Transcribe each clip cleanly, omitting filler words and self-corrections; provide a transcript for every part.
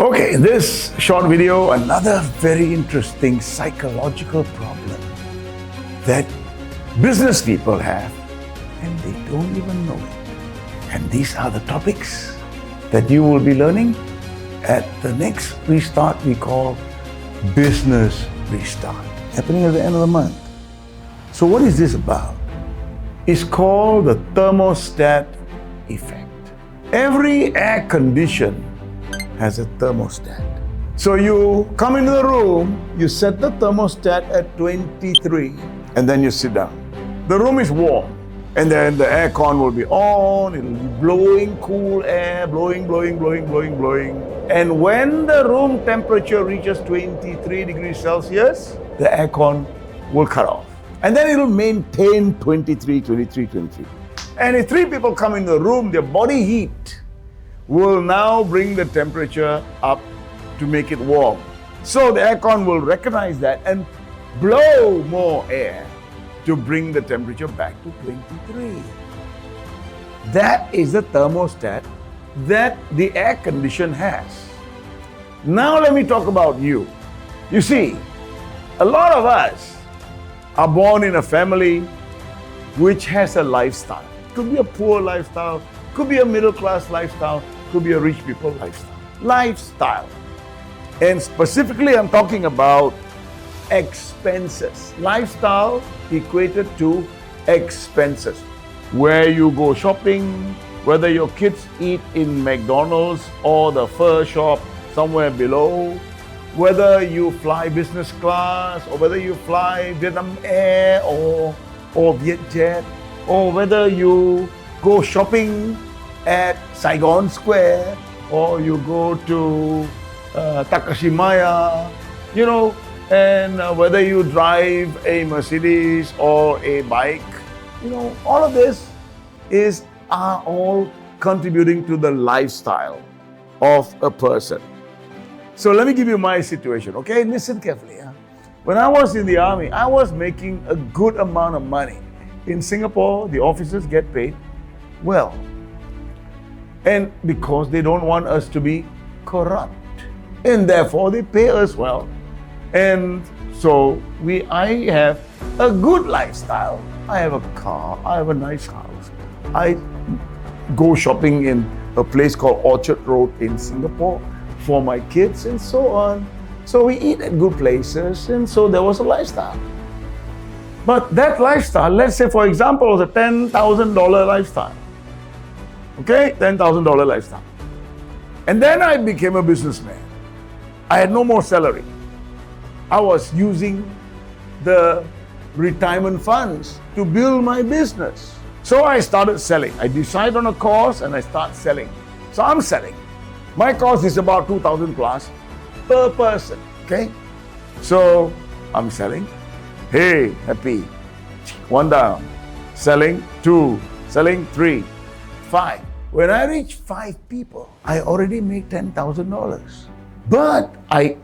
Okay, in this short video, another very interesting psychological problem that business people have and they don't even know it. And these are the topics that you will be learning at the next restart we call Business Restart, happening at the end of the month. So what is this about? It's called the thermostat effect. Every air condition has a thermostat. So you come into the room, you set the thermostat at 23, and then you sit down. The room is warm, and then the aircon will be on, it will be blowing cool air, blowing. And when the room temperature reaches 23 degrees Celsius, the aircon will cut off. And then it will maintain 23. And if 3 people come in the room, their body heat will now bring the temperature up to make it warm. So the aircon will recognize that and blow more air to bring the temperature back to 23. That is the thermostat that the air condition has. Now let me talk about you. You see, a lot of us are born in a family which has a lifestyle. Could be a poor lifestyle, could be a middle class lifestyle, could be a rich people lifestyle. And specifically I'm talking about expenses. Lifestyle equated to expenses. Where you go shopping, whether your kids eat in McDonald's or the fur shop somewhere below, whether you fly business class or whether you fly Vietnam Air or Vietjet, or whether you go shopping at Saigon Square or you go to Takashimaya, and whether you drive a Mercedes or a bike, all of this are all contributing to the lifestyle of a person. So let me give you my situation, okay? Listen carefully. When I was in the army, I was making a good amount of money. In Singapore, the officers get paid well. And because they don't want us to be corrupt. And therefore, they pay us well. And so I have a good lifestyle. I have a car, I have a nice house. I go shopping in a place called Orchard Road in Singapore for my kids and so on. So we eat at good places, and so there was a lifestyle. But that lifestyle, let's say for example, was a $10,000 lifestyle. Okay, $10,000 lifestyle. And then I became a businessman. I had no more salary. I was using the retirement funds to build my business. So I started selling. I decide on a course and I start selling. So I'm selling. My cost is about 2,000 plus per person. Okay? So I'm selling. Hey, happy. 1 down. Selling 2. Selling 3. 5. When I reach 5 people, I already make $10,000. But I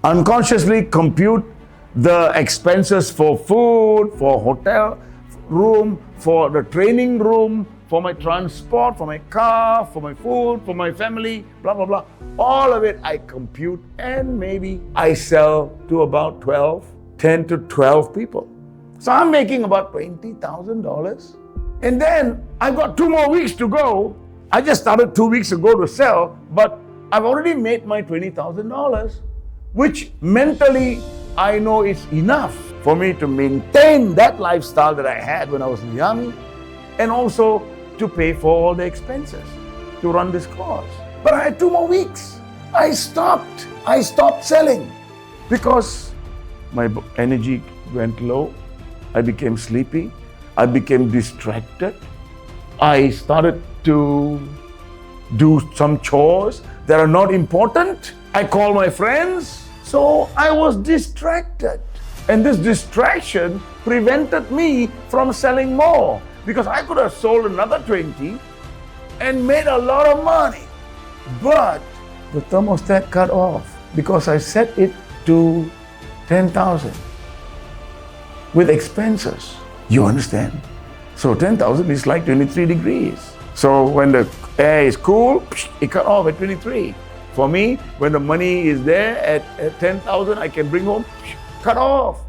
unconsciously compute the expenses for food, for hotel room, for the training room, for my transport, for my car, for my food, for my family, blah, blah, blah. All of it I compute, and maybe I sell to about 10 to 12 people. So I'm making about $20,000. And then I've got 2 more weeks to go. I just started 2 weeks ago to sell, but I've already made my $20,000, which mentally I know is enough for me to maintain that lifestyle that I had when I was in the army, and also to pay for all the expenses to run this course. But I had 2 more weeks. I stopped selling because my energy went low. I became sleepy. I became distracted. I started to do some chores that are not important. I call my friends. So I was distracted. And this distraction prevented me from selling more, because I could have sold another 20 and made a lot of money. But the thermostat cut off because I set it to 10,000 with expenses. You understand? So 10,000 is like 23 degrees. So when the air is cool, it cut off at 23. For me, when the money is there at 10,000, I can bring home, cut off.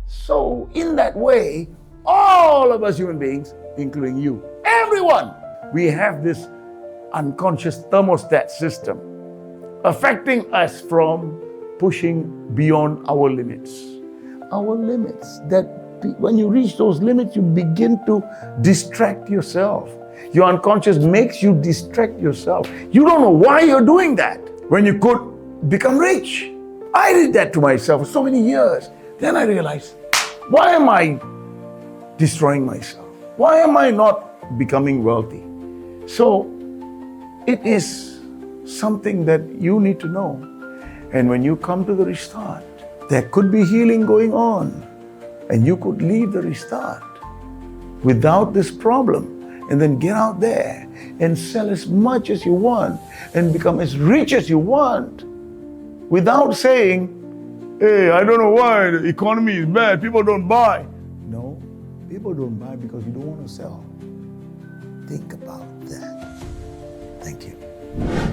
So in that way, all of us human beings, including you, everyone, we have this unconscious thermostat system affecting us from pushing beyond our limits. Our limits, that when you reach those limits, you begin to distract yourself. Your unconscious makes you distract yourself. You don't know why you're doing that when you could become rich. I did that to myself for so many years. Then I realized, why am I destroying myself? Why am I not becoming wealthy? So it is something that you need to know. And when you come to the restart, there could be healing going on. And you could leave the restart without this problem and then get out there and sell as much as you want and become as rich as you want without saying, hey, I don't know why the economy is bad, people don't buy. No, people don't buy because you don't want to sell. Think about that. Thank you.